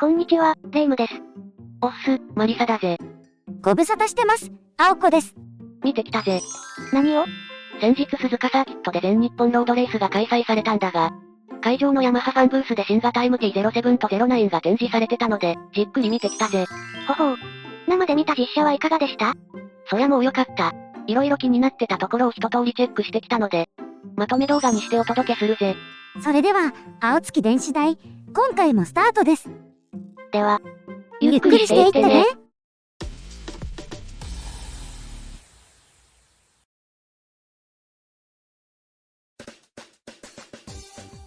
こんにちは、レイムです。おっす、マリサだぜ。ご無沙汰してます。青子です。見てきたぜ。何を？先日鈴鹿サーキットで全日本ロードレースが開催されたんだが、会場のヤマハファンブースで新型 MT-07 と09が展示されてたので、じっくり見てきたぜ。ほほう。生で見た実写はいかがでした？そりゃもうよかった。色々気になってたところを一通りチェックしてきたので、まとめ動画にしてお届けするぜ。それでは、青月電子台、今回もスタートです。では、ゆっくりしていってね。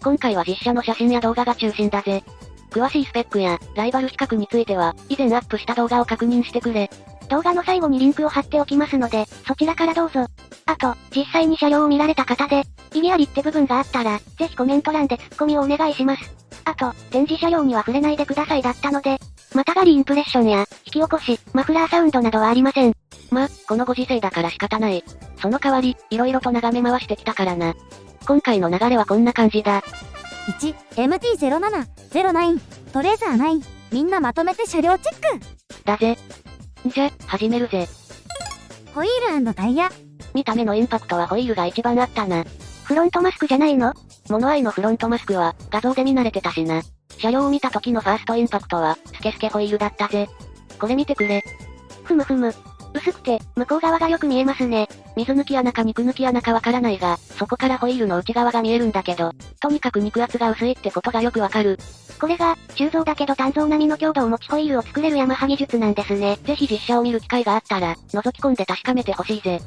今回は実写の写真や動画が中心だぜ。詳しいスペックや、ライバル比較については、以前アップした動画を確認してくれ。動画の最後にリンクを貼っておきますので、そちらからどうぞ。あと、実際に車両を見られた方で、意義ありって部分があったら、ぜひコメント欄でツッコミをお願いします。あと、展示車両には触れないでくださいだったので、またがりインプレッションや、引き起こし、マフラーサウンドなどはありません。このご時世だから仕方ない。その代わり、色々と眺め回してきたからな。今回の流れはこんな感じだ。1、MT-07、09、トレーザー9、みんなまとめて車両チェックだぜ。じゃ、始めるぜ。ホイール&タイヤ。見た目のインパクトはホイールが一番あったな。フロントマスクじゃないの？モノアイのフロントマスクは、画像で見慣れてたしな。車両を見た時のファーストインパクトは、スケスケホイールだったぜ。これ見てくれ。ふむふむ。薄くて、向こう側がよく見えますね。水抜き穴か肉抜き穴かわからないが、そこからホイールの内側が見えるんだけど、とにかく肉圧が薄いってことがよくわかる。これが、鋳造だけど単造並みの強度を持ちホイールを作れるヤマハ技術なんですね。ぜひ実写を見る機会があったら、覗き込んで確かめてほしいぜ。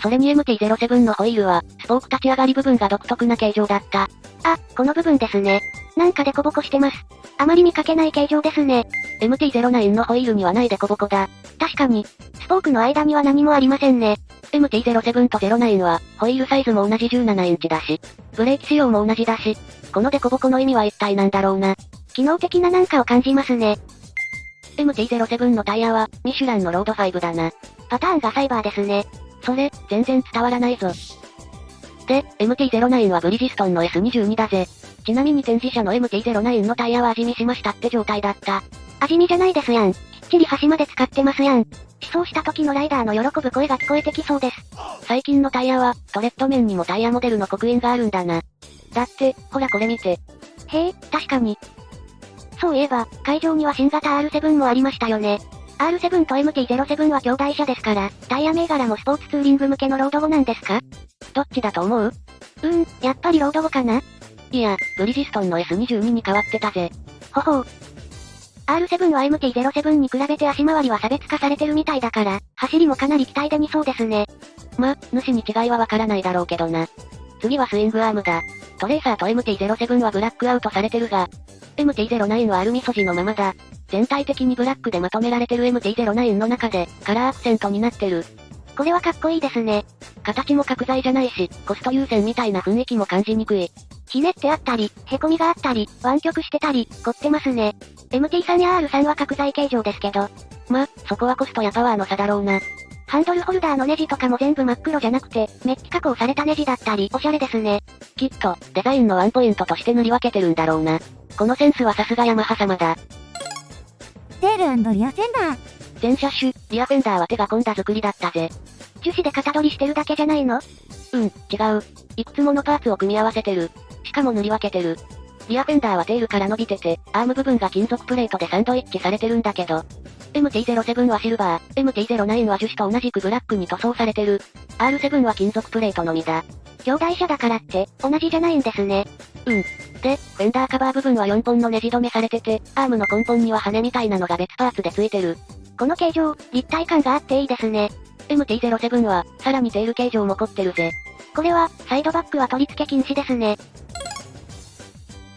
それに MT-07 のホイールは、スポーク立ち上がり部分が独特な形状だった。あ、この部分ですね。なんかデコボコしてます。あまり見かけない形状ですね。MT-09 のホイールにはないデコボコだ。確かに、スポークの間には何もありませんね。MT-07 と09は、ホイールサイズも同じ17インチだし、ブレーキ仕様も同じだし、このデコボコの意味は一体なんだろうな。機能的ななんかを感じますね。MT-07 のタイヤは、ミシュランのロード5だな。パターンがサイバーですね。それ、全然伝わらないぞ。で、MT-09 はブリヂストンの S22 だぜ。ちなみに展示車の MT-09 のタイヤは味見しましたって状態だった。味見じゃないですやん。きっちり端まで使ってますやん。試走した時のライダーの喜ぶ声が聞こえてきそうです。最近のタイヤは、トレッド面にもタイヤモデルの刻印があるんだな。だって、ほらこれ見て。へえ、確かに。そういえば、会場には新型 R7 もありましたよね。R7 と MT-07 は兄弟車ですから、タイヤ銘柄もスポーツツーリング向けのロード5なんですか？どっちだと思う？やっぱりロード5かな？いや、ブリヂストンの S22 に変わってたぜ。ほほう。R7 は MT-07 に比べて足回りは差別化されてるみたいだから、走りもかなり期待で似そうですね。主に違いはわからないだろうけどな。次はスイングアームだ。トレーサーと MT-07 はブラックアウトされてるが、MT-09 はアルミ素地のままだ。全体的にブラックでまとめられてる MT-09 の中で、カラーアクセントになってる。これはかっこいいですね。形も角材じゃないし、コスト優先みたいな雰囲気も感じにくい。ひねってあったり、凹みがあったり、湾曲してたり、凝ってますね。MT3 や R3 は角材形状ですけど。そこはコストやパワーの差だろうな。ハンドルホルダーのネジとかも全部真っ黒じゃなくて、メッキ加工されたネジだったり、おしゃれですね。きっと、デザインのワンポイントとして塗り分けてるんだろうな。このセンスはさすがヤマハ様だ。テール&リアフェンダー。全車種、リアフェンダーは手が込んだ作りだったぜ。樹脂で型取りしてるだけじゃないの？違う。いくつものパーツを組み合わせてる。しかも塗り分けてる。リアフェンダーはテールから伸びてて、アーム部分が金属プレートでサンドイッチされてるんだけど、MT-07 はシルバー、MT-09 は樹脂と同じくブラックに塗装されてる。R7 は金属プレートのみだ。兄弟車だからって、同じじゃないんですね。で、フェンダーカバー部分は4本のネジ止めされてて、アームの根本には羽みたいなのが別パーツでついてる。この形状、立体感があっていいですね。MT-07 は、さらにテール形状も凝ってるぜ。これは、サイドバックは取り付け禁止ですね。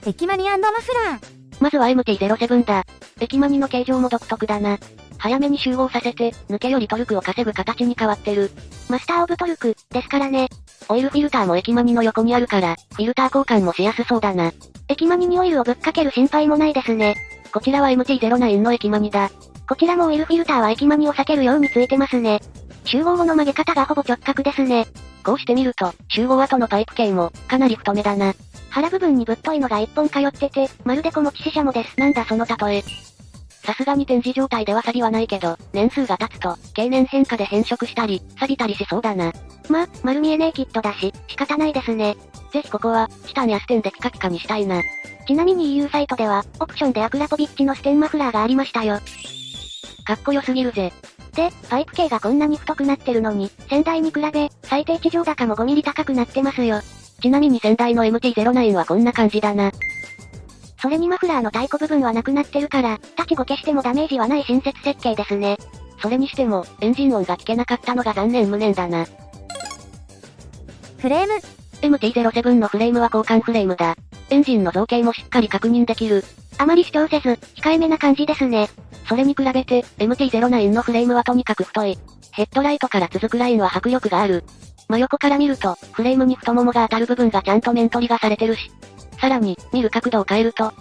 駅マニ&マフラー。まずは MT-07 だ。駅マニの形状も独特だな。早めに集合させて、抜けよりトルクを稼ぐ形に変わってる。マスターオブトルク、ですからね。オイルフィルターも駅マニの横にあるから、フィルター交換もしやすそうだな。駅マニにオイルをぶっかける心配もないですね。こちらは MT-09 の駅マニだ。こちらもオイルフィルターは駅マニを避けるようについてますね。集合後の曲げ方がほぼ直角ですね。こうしてみると、集合後のパイプ径も、かなり太めだな。腹部分にぶっといのが一本通ってて、まるで小持ちししゃもです。なんだその例え。さすがに展示状態では錆はないけど、年数が経つと、経年変化で変色したり、錆びたりしそうだな。丸見えネイキッドだし、仕方ないですね。ぜひここは、チタンやステンでピカピカにしたいな。ちなみに EU サイトでは、オプションでアクラポビッチのステンマフラーがありましたよ。かっこよすぎるぜ。で、パイプ径がこんなに太くなってるのに、先代に比べ、最低地上高も5ミリ高くなってますよ。ちなみに先代の MT-09 はこんな感じだな。それにマフラーの太鼓部分はなくなってるから、立ちご消してもダメージはない新設設計ですね。それにしても、エンジン音が聞けなかったのが残念無念だな。フレーム。MT-07 のフレームは交換フレームだ。エンジンの造形もしっかり確認できる。あまり主張せず、控えめな感じですね。それに比べて、MT-09 のフレームはとにかく太い。ヘッドライトから続くラインは迫力がある。真横から見ると、フレームに太ももが当たる部分がちゃんと面取りがされてるし。さらに、見る角度を変えると、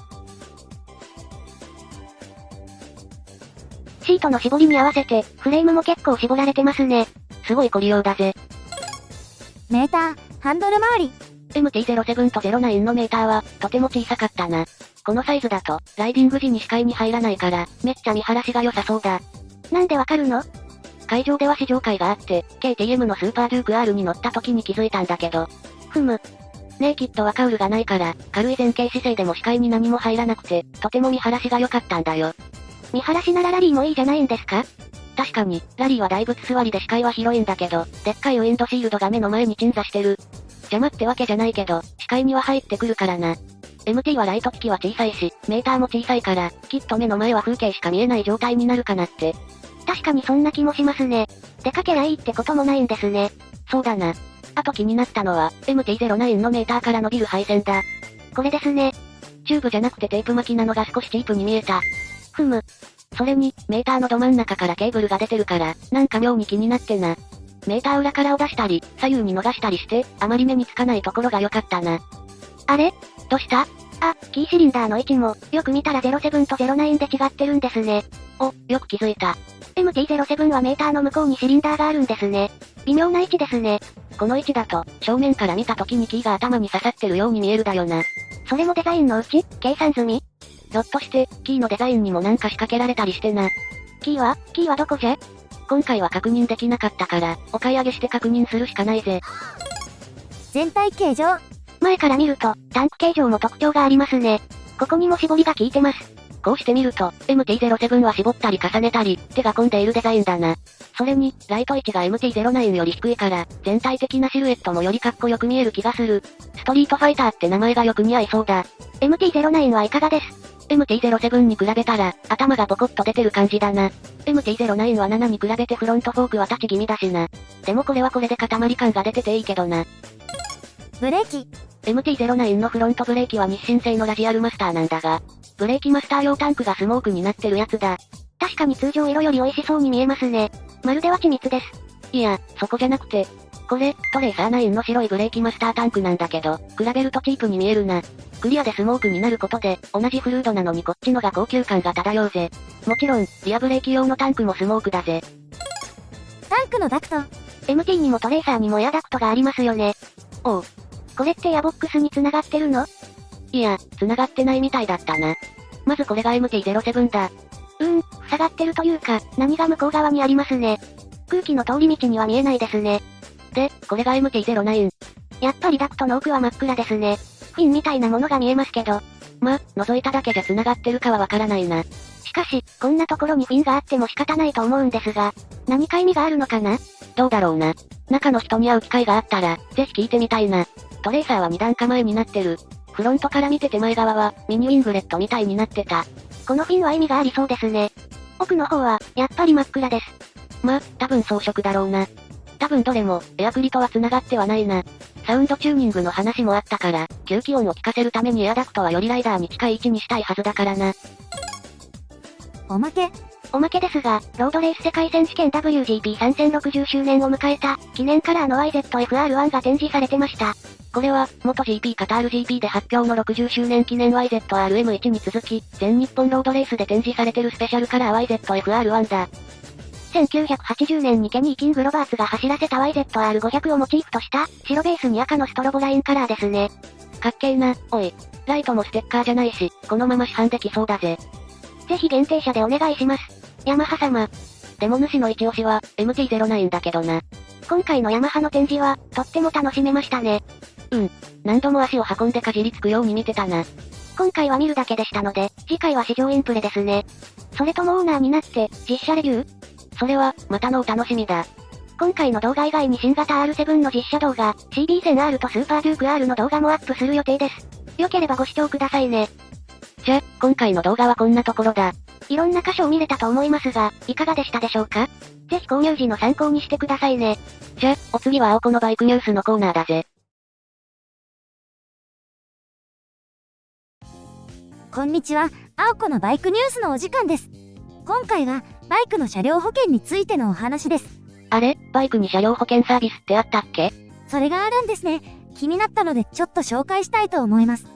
シートの絞りに合わせて、フレームも結構絞られてますね。すごい凝りようだぜ。メーター、ハンドル周り。MT-07 と09のメーターは、とても小さかったな。このサイズだと、ライディング時に視界に入らないから、めっちゃ見晴らしが良さそうだ。なんでわかるの？会場では試乗会があって、KTM のスーパーデューク R に乗った時に気づいたんだけど。ネイキッドはカウルがないから、軽い前傾姿勢でも視界に何も入らなくて、とても見晴らしが良かったんだよ。見晴らしならラリーもいいじゃないんですか？確かに、ラリーは大仏座りで視界は広いんだけど、でっかいウィンドシールドが目の前に鎮座してる。邪魔ってわけじゃないけど、視界には入ってくるからな。MT はライト機器は小さいし、メーターも小さいから、きっと目の前は風景しか見えない状態になるかなって。確かにそんな気もしますね。出かけりゃいいってこともないんですね。そうだな。あと気になったのは、MT-09 のメーターから伸びる配線だ。これですね。チューブじゃなくてテープ巻きなのが少しチープに見えた。それに、メーターのど真ん中からケーブルが出てるから、なんか妙に気になってな。メーター裏からを出したり、左右に逃したりして、あまり目につかないところが良かったな。あれ？どうした？キーシリンダーの位置も、よく見たら07と09で違ってるんですね。お、よく気づいた。MT-07 はメーターの向こうにシリンダーがあるんですね。微妙な位置ですね。この位置だと、正面から見た時にキーが頭に刺さってるように見えるだよな。それもデザインのうち、計算済み？ひょっとして、キーのデザインにもなんか仕掛けられたりしてな。キーはどこじゃ？今回は確認できなかったから、お買い上げして確認するしかないぜ。全体形状。前から見ると、タンク形状も特徴がありますね。ここにも絞りが効いてます。こうして見ると、MT-07 は絞ったり重ねたり、手が込んでいるデザインだな。それに、ライト位置が MT-09 より低いから、全体的なシルエットもよりかっこよく見える気がする。ストリートファイターって名前がよく似合いそうだ。MT-09 はいかがです？ MT-07 に比べたら、頭がボコッと出てる感じだな。MT-09 は7に比べてフロントフォークは立ち気味だしな。でもこれはこれで塊感が出てていいけどな。ブレーキ。MT-09 のフロントブレーキは日清製のラジアルマスターなんだが、ブレーキマスター用タンクがスモークになってるやつだ。確かに通常色より美味しそうに見えますね。まるで蜂蜜です。いや、そこじゃなくて、これ、トレーサー9の白いブレーキマスタータンクなんだけど、比べるとチープに見えるな。クリアでスモークになることで、同じフルードなのにこっちのが高級感が漂うぜ。もちろん、リアブレーキ用のタンクもスモークだぜ。タンクのダクト。MT にもトレーサーにもエアダクトがありますよね。おう。これってエアボックスに繋がってるの？いや、繋がってないみたいだったな。まずこれが MT-07 だ。塞がってるというか、何が向こう側にありますね。空気の通り道には見えないですね。で、これが MT-09。やっぱりダクトの奥は真っ暗ですね。フィンみたいなものが見えますけど。覗いただけじゃ繋がってるかはわからないな。しかし、こんなところにフィンがあっても仕方ないと思うんですが、何か意味があるのかな？どうだろうな。中の人に会う機会があったら、ぜひ聞いてみたいな。トレーサーは2段構えになってる。フロントから見て手前側は、ミニウィングレットみたいになってた。このフィンは意味がありそうですね。奥の方は、やっぱり真っ暗です。多分装飾だろうな。多分どれも、エアクリとは繋がってはないな。サウンドチューニングの話もあったから、吸気音を聞かせるためにエアダクトはよりライダーに近い位置にしたいはずだからな。おまけですが、ロードレース世界選手権 WGP 参戦60周年を迎えた、記念カラーの YZF-R1 が展示されてました。これは、元 GP カタール GP で発表の60周年記念 YZR-M1 に続き、全日本ロードレースで展示されてるスペシャルカラー YZF-R1 だ。1980年にケニー・キング・ロバーツが走らせた YZR500 をモチーフとした、白ベースに赤のストロボラインカラーですね。かっけーな、おい。ライトもステッカーじゃないし、このまま市販できそうだぜ。ぜひ限定車でお願いします。ヤマハ様。でも主の一押しは、MT-09 だけどな。今回のヤマハの展示は、とっても楽しめましたね。何度も足を運んでかじりつくように見てたな。今回は見るだけでしたので、次回は試乗インプレですね。それともオーナーになって、実車レビュー？それは、またのお楽しみだ。今回の動画以外に新型 R7 の実車動画、CB1000R とスーパーデューク R の動画もアップする予定です。よければご視聴くださいね。じゃ、今回の動画はこんなところだ。いろんな箇所を見れたと思いますが、いかがでしたでしょうか？ぜひ購入時の参考にしてくださいね。じゃ、お次は青子のバイクニュースのコーナーだぜ。こんにちは、青子のバイクニュースのお時間です。今回は、バイクの車両保険についてのお話です。あれ、バイクに車両保険サービスってあったっけ？それがあるんですね。気になったのでちょっと紹介したいと思います。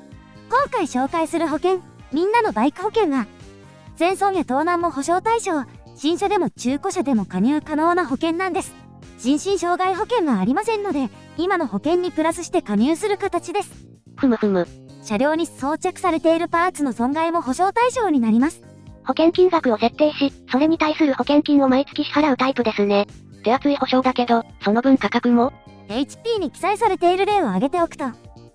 今回紹介する保険、みんなのバイク保険は、全損や盗難も保証対象、新車でも中古車でも加入可能な保険なんです。人身障害保険はありませんので、今の保険にプラスして加入する形です。ふむふむ。車両に装着されているパーツの損害も保証対象になります。保険金額を設定し、それに対する保険金を毎月支払うタイプですね。手厚い保証だけど、その分価格も HP に記載されている例を挙げておくと、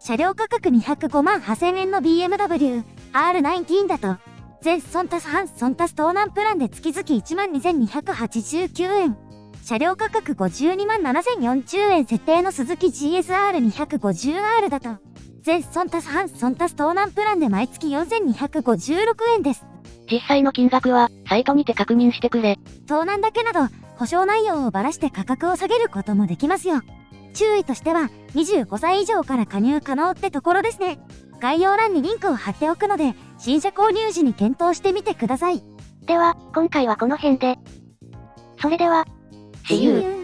車両価格205万8000円の BMW R19 だと、全損足す半損足す盗難プランで月々12,289円。車両価格52万7040円設定の鈴木 GSR250R だと、全損足す半損足す盗難プランで毎月4256円です。実際の金額は、サイトにて確認してくれ。盗難だけなど、保証内容をばらして価格を下げることもできますよ。注意としては、25歳以上から加入可能ってところですね。概要欄にリンクを貼っておくので、新車購入時に検討してみてください。では、今回はこの辺で。それでは、See you!